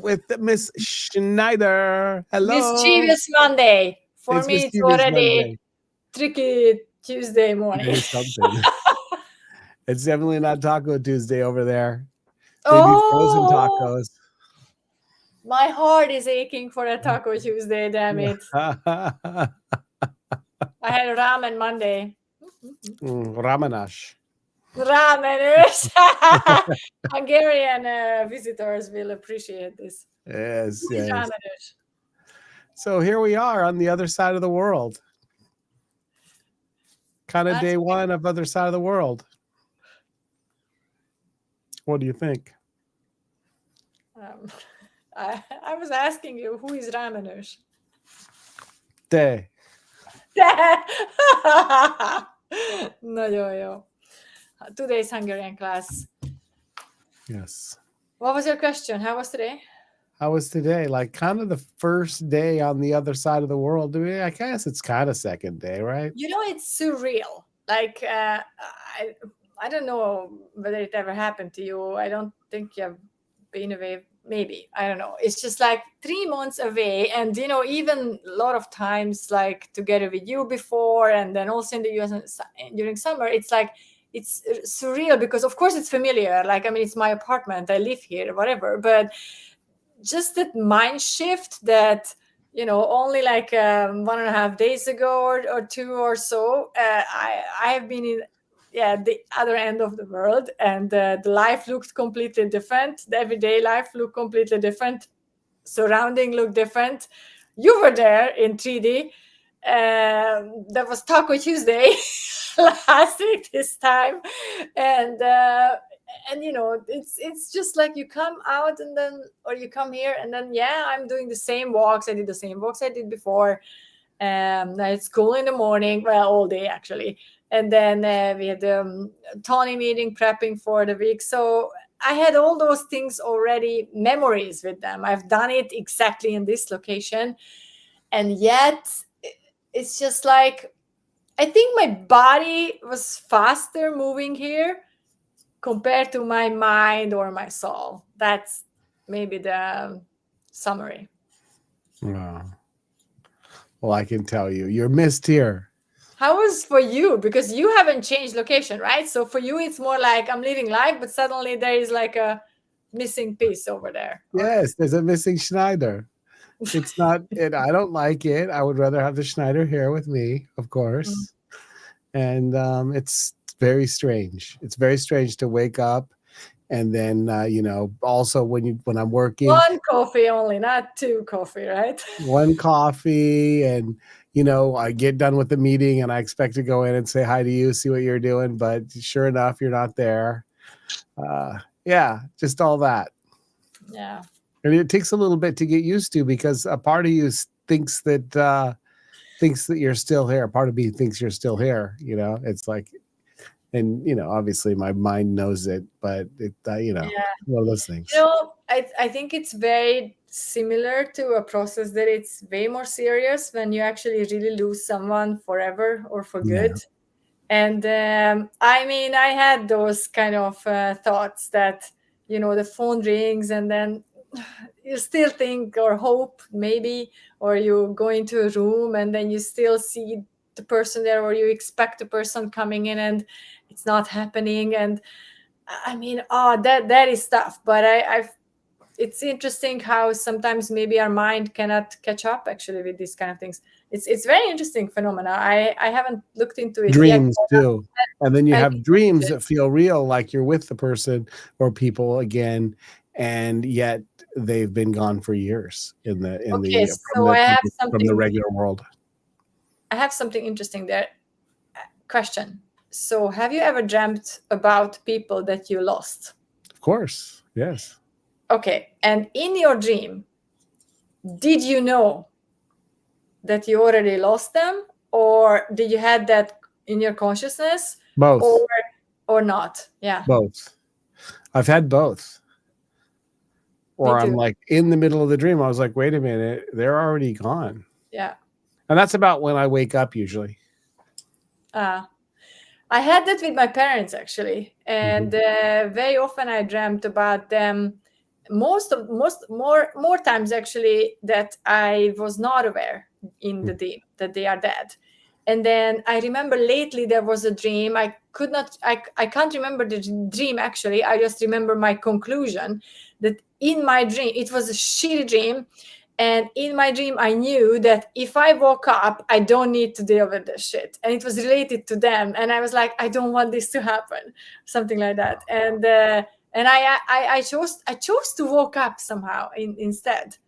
with Miss Schneider. Hello. Mischievous Monday. For It's me, it's Mischievous already Monday. tricky Tuesday morning. Today's something. It's definitely not Taco Tuesday over there. They do frozen Oh, tacos. my heart is aching for a Taco Tuesday, damn it. I had ramen Monday. Ramanash. Rameners. Hungarian visitors will appreciate this. Yes, Who is yes. rameners? So here we are on the other side of the world. Kind of That's day one of other side of the world. What do you think? Um, I was asking you, who is rameners? Day. Nagyon jó. Today's Hungarian class. Yes. What was your question? How was today? How was today? Like kind of the first day on the other side of the world. I guess it's kind of second day, right? You know, it's surreal. Like, I don't know whether it ever happened to you. I don't think you've been away. Maybe. I don't know. It's just like 3 months away. And, you know, even a lot of times, like together with you before, and then also in the US during summer, it's like, it's surreal because, of course, it's familiar. Like, I mean, it's my apartment. I live here, whatever. But just that mind shift that, you know, only like 1.5 days ago or two or so, I have been in the other end of the world, and the life looked completely different. The everyday life looked completely different. Surrounding looked different. You were there in 3D. That was Taco Tuesday last week this time, and you know, it's just like you come out and then, or you come here and then, I'm doing the same walks. I did the same walks I did before. At school in the morning, well, all day actually, and then we had Tony meeting, prepping for the week. So I had all those things already, memories with them. I've done it exactly in this location, and yet it's just like, I think my body was faster moving here compared to my mind or my soul. That's maybe the summary. Wow. Well, I can tell you, you're missed here. How was for you? Because you haven't changed location, right? So for you, it's more like I'm living life, but suddenly there is like a missing piece over there. Yes, there's a missing Schneider. It's not it. I don't like it. I would rather have the Schneider here with me, of course. And it's very strange. It's very strange to wake up and then you know, also when I'm working, One coffee only, not two coffee, right? one coffee, and you know, I get done with the meeting and I expect to go in and say hi to you, see what you're doing, but sure enough, you're not there. Yeah, just all that. Yeah. And it takes a little bit to get used to because a part of you thinks that you're still here. Part of me thinks you're still here. You know, it's like, and you know, obviously my mind knows it, but it, you know, Yeah. one of those things. You know, I think it's very similar to a process that it's way more serious when you actually really lose someone forever or for Yeah. good. And I mean, I had those kind of thoughts that, you know, the phone rings and then you still think or hope maybe, or you go into a room and then you still see the person there, or you expect the person coming in and it's not happening. And I mean, that is tough. But I've it's interesting how sometimes maybe our mind cannot catch up actually with these kind of things. It's very interesting phenomena. I haven't looked into it yet. Dreams too. And then you I have dreams that feel real, like you're with the person or people again, and yet they've been gone for years Okay, so I have from the something. regular world. I have something interesting there. Question. So, have you ever dreamt about people that you lost? Of course, yes. Okay, and in your dream, did you know that you already lost them, or did you have that in your consciousness? Both. Or not? Yeah. Both. I've had both. Or I'm like in the middle of the dream. I was like, wait a minute, they're already gone. Yeah. And that's about when I wake up usually. I had that with my parents actually. And very often I dreamt about them more times actually that I was not aware in the dream that they are dead. And then I remember lately there was a dream. I can't remember the dream actually. I just remember my conclusion that in my dream, it was a shitty dream. And in my dream, I knew that if I woke up, I don't need to deal with this shit. And it was related to them. And I was like, I don't want this to happen, something like that. And I chose to woke up somehow instead.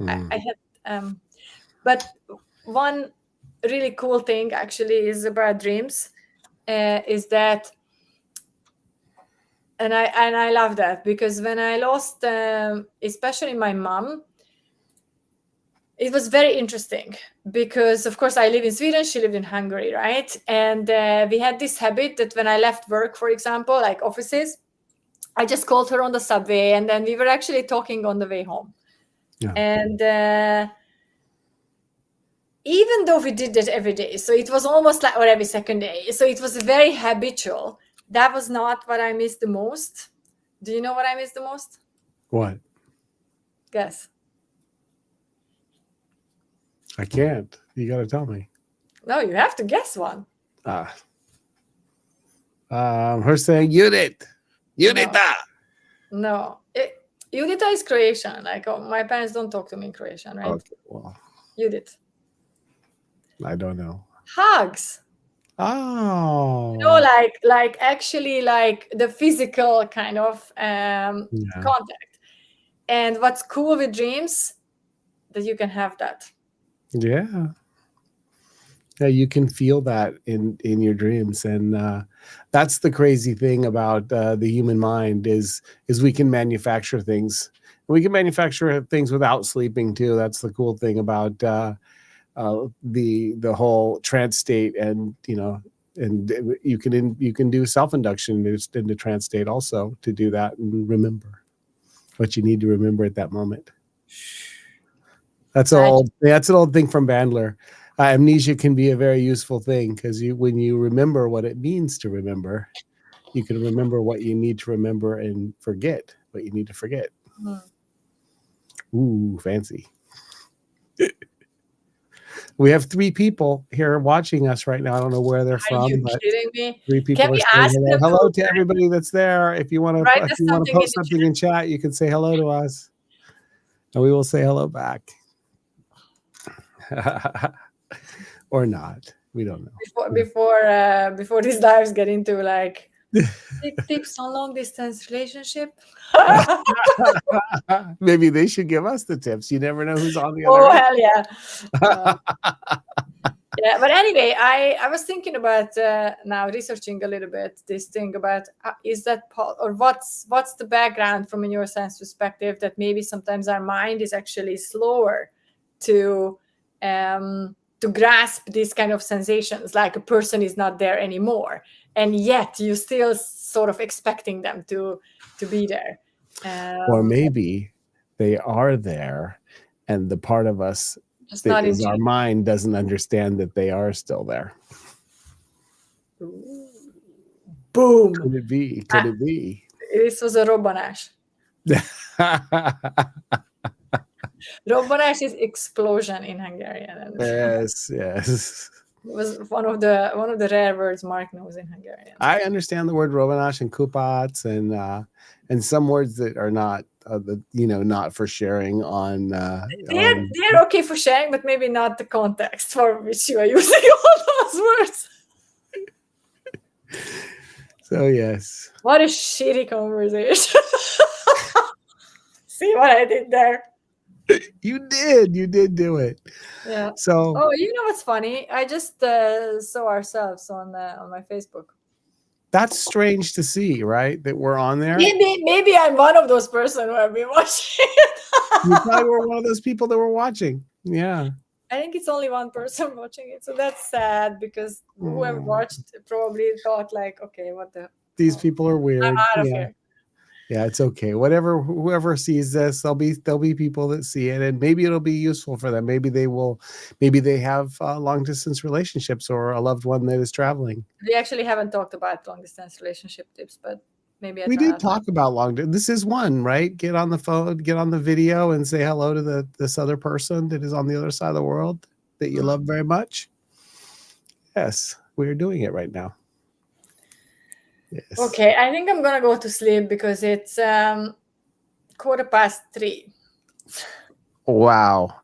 I had, but one really cool thing actually is about dreams, is that, and I love that, because when I lost, especially my mom, it was very interesting because, of course, I live in Sweden, she lived in Hungary, right? And we had this habit that when I left work, for example, like offices, I just called her on the subway, and then we were actually talking on the way home. Yeah. And even though we did that every day, so it was almost like, or every second day, so it was very habitual. That was not what I missed the most. Do you know what I missed the most? What? Guess. I can't. You got to tell me. No, you have to guess one. Her saying Judith. Judita. No. Judita is Croatian. Like, my parents don't talk to me in Croatian, right? Okay, well. Judith. I don't know. Hugs. Oh. Like actually like the physical kind of contact. And what's cool with dreams, that you can have that. Yeah, you can feel that in your dreams, and that's the crazy thing about the human mind is we can manufacture things. We can manufacture things without sleeping too. That's the cool thing about the whole trance state, and and you can do self-induction into trance state also to do that and remember what you need to remember at that moment. That's an old thing from Bandler. Amnesia can be a very useful thing because when you remember what it means to remember, you can remember what you need to remember and forget what you need to forget. Ooh, fancy. We have 3 people here watching us right now. I don't know where they're from. Are you kidding me? 3 people can we are ask saying hello to everybody that's there. If you want to post something in chat, you can say hello to us, and we will say hello back. Or not, we don't know. Before these lives get into like tips on long distance relationship. Maybe they should give us the tips. You never know who's on the other end. Hell yeah. Yeah, but anyway, I was thinking about now researching a little bit this thing about is that or what's the background from a neuroscience perspective that maybe sometimes our mind is actually slower to grasp these kind of sensations, like a person is not there anymore, and yet you still sort of expecting them to be there. Or maybe they are there, and the part of us that is our mind doesn't understand that they are still there. Boom. Could it be? Could it be? This was a robbanás. Robbanás is explosion in Hungarian. Yes. It was one of the rare words Mark knows in Hungarian. I understand the word robbanás and kupats and some words that are not not for sharing on. They're okay for sharing, but maybe not the context for which you are using all those words. So yes. What a shitty conversation. See what I did there? You did do it. Yeah. So. Oh, you know what's funny? I just saw ourselves on my Facebook. That's strange to see, right? That we're on there. Maybe I'm one of those person who have been watching it. You probably were one of those people that were watching. Yeah. I think it's only one person watching it, so that's sad because whoever watched probably thought like, okay, what the? These people are weird. I'm out of here. Yeah, it's okay. Whoever sees this, there'll be people that see it, and maybe it'll be useful for them. Maybe they have long distance relationships or a loved one that is traveling. We actually haven't talked about long distance relationship tips, but maybe I We try did out. talk about long distance. This is one, right? Get on the phone, get on the video, and say hello to this other person that is on the other side of the world that you love very much. Yes, we are doing it right now. Yes. Okay, I think I'm gonna go to sleep because it's 3:15. Wow.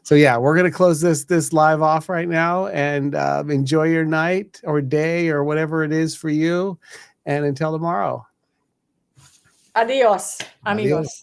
So yeah, we're gonna close this live off right now, and enjoy your night or day or whatever it is for you. And until tomorrow. Adios, amigos. Adios.